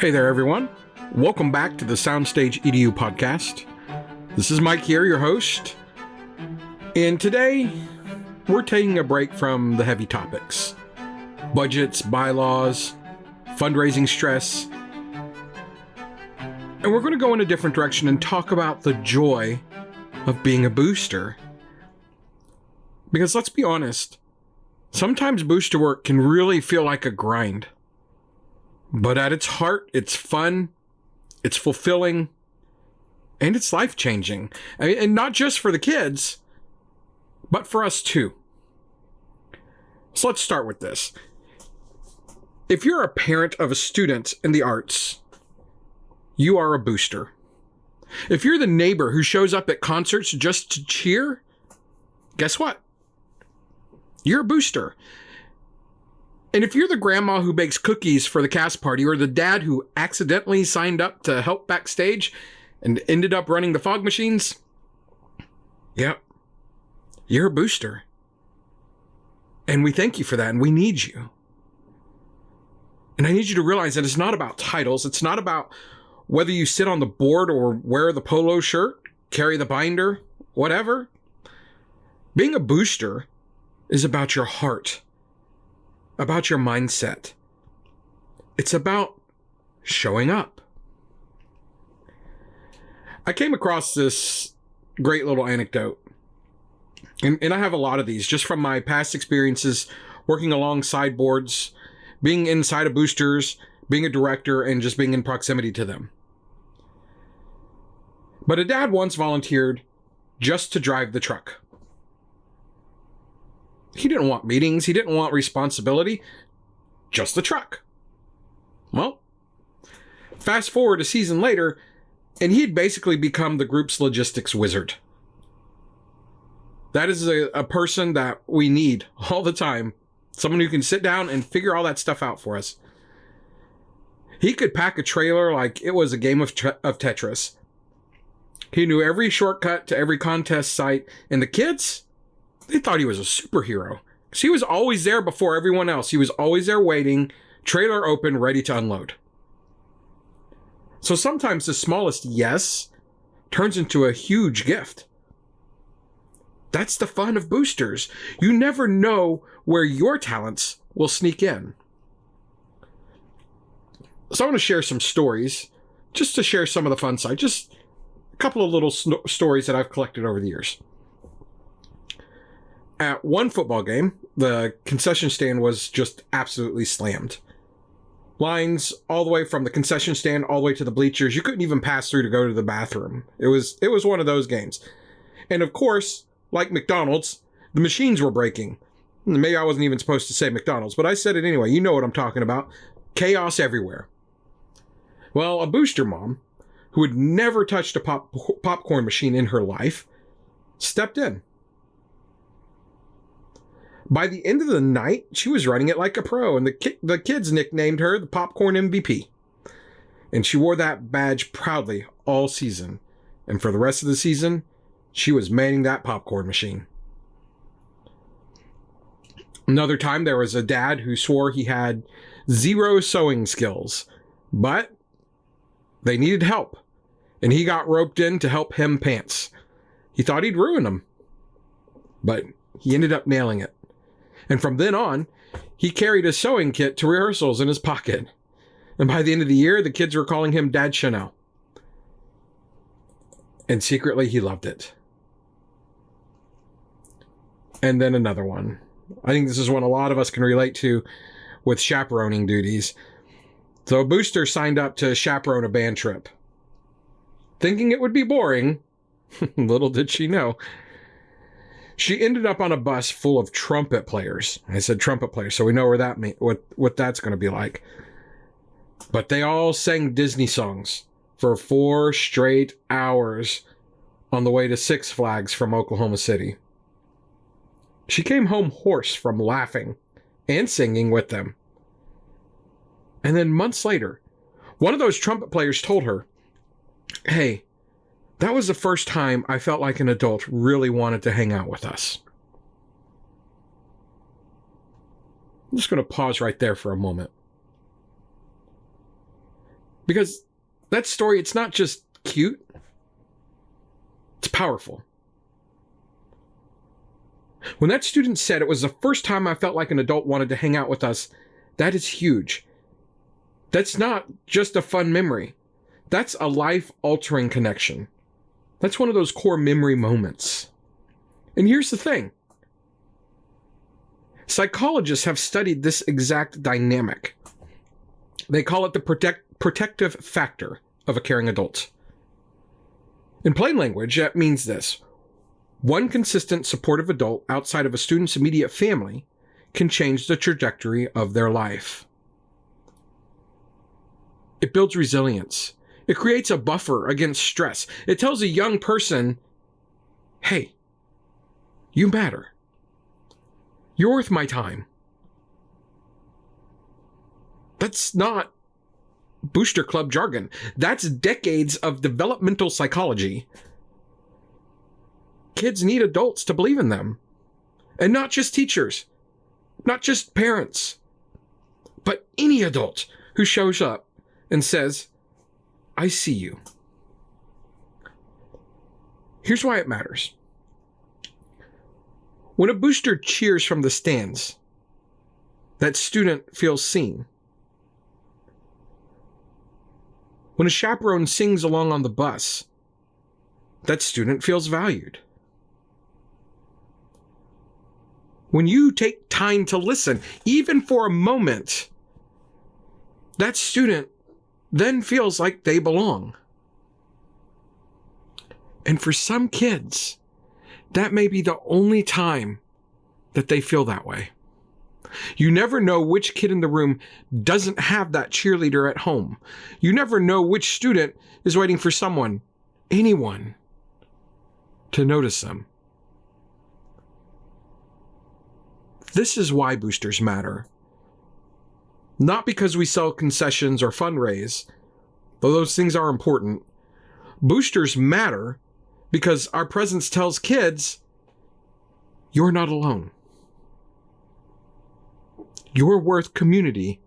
Hey there, everyone. Welcome back to the SoundstageEDU podcast. This is Mike here, your host. And today, we're taking a break from the heavy topics. Budgets, bylaws, fundraising stress. And we're going to go in a different direction and talk about the joy of being a booster. Because let's be honest, sometimes booster work can really feel like a grind. But at its heart, it's fun, it's fulfilling, and it's life-changing. And not just for the kids, but for us too. So let's start with this. If you're a parent of a student in the arts, you are a booster. If you're the neighbor who shows up at concerts just to cheer, guess what? You're a booster. And if you're the grandma who bakes cookies for the cast party, or the dad who accidentally signed up to help backstage and ended up running the fog machines, yep, you're a booster. And we thank you for that, and we need you. And I need you to realize that it's not about titles. It's not about whether you sit on the board or wear the polo shirt, carry the binder, whatever. Being a booster is about your heart, about your mindset. It's about showing up. I came across this great little anecdote, and I have a lot of these just from my past experiences working alongside boards, being inside of boosters, being a director, and just being in proximity to them. But a dad once volunteered just to drive the truck. He didn't want meetings. He didn't want responsibility. Just the truck. Well, fast forward a season later, and he'd basically become the group's logistics wizard. That is a person that we need all the time. Someone who can sit down and figure all that stuff out for us. He could pack a trailer like it was a game of Tetris. He knew every shortcut to every contest site, and the kids, they thought he was a superhero. So he was always there before everyone else. He was always there waiting, trailer open, ready to unload. So sometimes the smallest yes turns into a huge gift. That's the fun of boosters. You never know where your talents will sneak in. So I want to share some stories, just to share some of the fun side. Just a couple of little stories that I've collected over the years. At one football game, the concession stand was just absolutely slammed. Lines all the way from the concession stand all the way to the bleachers. You couldn't even pass through to go to the bathroom. It was one of those games. And of course, like McDonald's, the machines were breaking. Maybe I wasn't even supposed to say McDonald's, but I said it anyway. You know what I'm talking about. Chaos everywhere. Well, a booster mom, who had never touched a popcorn machine in her life, stepped in. By the end of the night, she was running it like a pro, and the kids nicknamed her the Popcorn MVP. And she wore that badge proudly all season. And for the rest of the season, she was manning that popcorn machine. Another time, there was a dad who swore he had zero sewing skills, but they needed help, and he got roped in to help hem pants. He thought he'd ruin them, but he ended up nailing it. And from then on, he carried a sewing kit to rehearsals in his pocket. And by the end of the year, the kids were calling him Dad Chanel. And secretly, he loved it. And then another one. I think this is one a lot of us can relate to with chaperoning duties. So a booster signed up to chaperone a band trip. Thinking it would be boring, little did she know, she ended up on a bus full of trumpet players. I said trumpet players, so we know what that's going to be like. But they all sang Disney songs for 4 straight hours on the way to Six Flags from Oklahoma City. She came home hoarse from laughing and singing with them. And then months later, one of those trumpet players told her, "Hey, that was the first time I felt like an adult really wanted to hang out with us." I'm just going to pause right there for a moment. Because that story, it's not just cute, it's powerful. When that student said it was the first time I felt like an adult wanted to hang out with us, that is huge. That's not just a fun memory. That's a life-altering connection. That's one of those core memory moments. And here's the thing. Psychologists have studied this exact dynamic. They call it the protective factor of a caring adult. In plain language, that means this. One consistent, supportive adult outside of a student's immediate family can change the trajectory of their life. It builds resilience. It creates a buffer against stress. It tells a young person, hey, you matter. You're worth my time. That's not Booster Club jargon. That's decades of developmental psychology. Kids need adults to believe in them. And not just teachers, not just parents, but any adult who shows up and says, I see you. Here's why it matters. When a booster cheers from the stands, that student feels seen. When a chaperone sings along on the bus, that student feels valued. When you take time to listen, even for a moment, that student then feels like they belong. And for some kids, that may be the only time that they feel that way. You never know which kid in the room doesn't have that cheerleader at home. You never know which student is waiting for someone, anyone, to notice them. This is why boosters matter. Not because we sell concessions or fundraise, though those things are important. Boosters matter because our presence tells kids, you're not alone. You're worth community.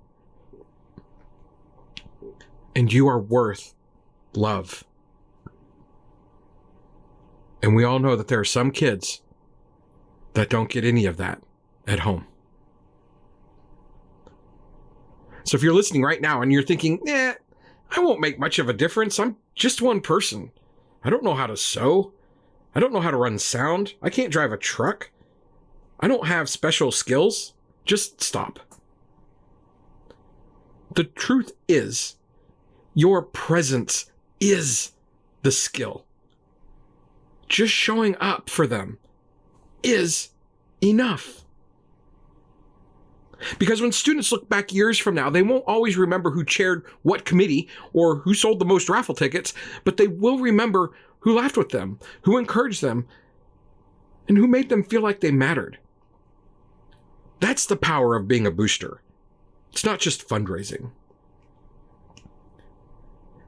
And you are worth love. And we all know that there are some kids that don't get any of that at home. So if you're listening right now and you're thinking, I won't make much of a difference. I'm just one person. I don't know how to sew. I don't know how to run sound. I can't drive a truck. I don't have special skills. Just stop. The truth is, your presence is the skill. Just showing up for them is enough. Because when students look back years from now, they won't always remember who chaired what committee or who sold the most raffle tickets, but they will remember who laughed with them, who encouraged them, and who made them feel like they mattered. That's the power of being a booster. It's not just fundraising.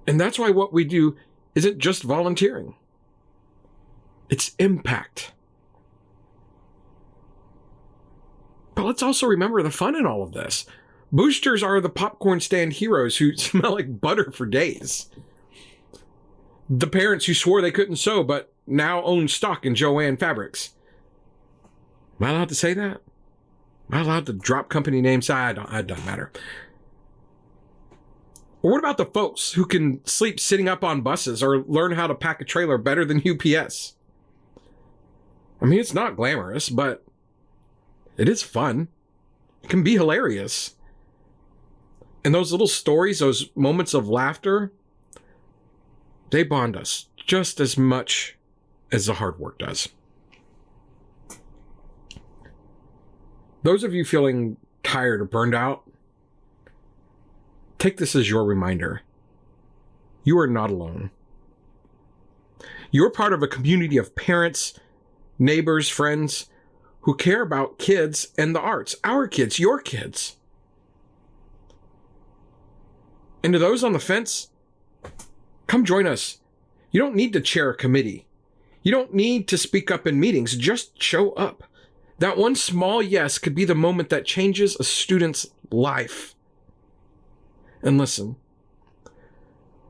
And that's why what we do isn't just volunteering. It's impact. But let's also remember the fun in all of this. Boosters are the popcorn stand heroes who smell like butter for days. The parents who swore they couldn't sew but now own stock in Joanne Fabrics. Am I allowed to say that? Am I allowed to drop company names? It doesn't matter. Or what about the folks who can sleep sitting up on buses or learn how to pack a trailer better than UPS? I mean, it's not glamorous, but it is fun. It can be hilarious. And those little stories, those moments of laughter, they bond us just as much as the hard work does. Those of you feeling tired or burned out, take this as your reminder. You are not alone. You're part of a community of parents, neighbors, friends, who care about kids and the arts. Our kids, your kids. And to those on the fence, come join us. You don't need to chair a committee. You don't need to speak up in meetings. Just show up. That one small yes could be the moment that changes a student's life. And listen,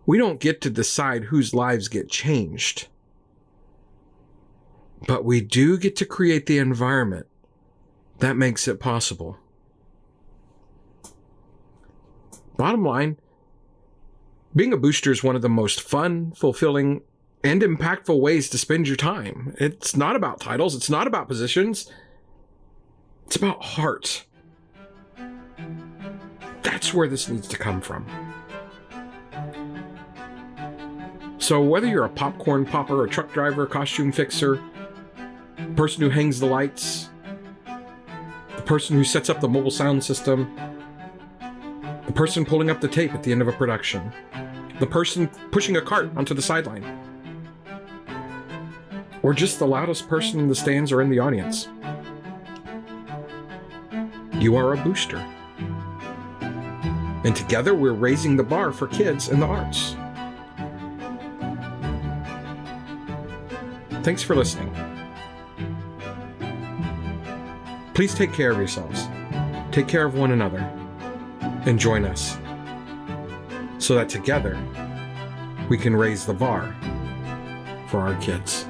We don't get to decide whose lives get changed. But we do get to create the environment that makes it possible. Bottom line, being a booster is one of the most fun, fulfilling, and impactful ways to spend your time. It's not about titles. It's not about positions. It's about heart. That's where this needs to come from. So whether you're a popcorn popper, a truck driver, a costume fixer, the person who hangs the lights, the person who sets up the mobile sound system, the person pulling up the tape at the end of a production, the person pushing a cart onto the sideline, or just the loudest person in the stands or in the audience, you are a booster. And together we're raising the bar for kids in the arts. Thanks for listening. Please take care of yourselves. Take care of one another. And join us so that together we can raise the bar for our kids.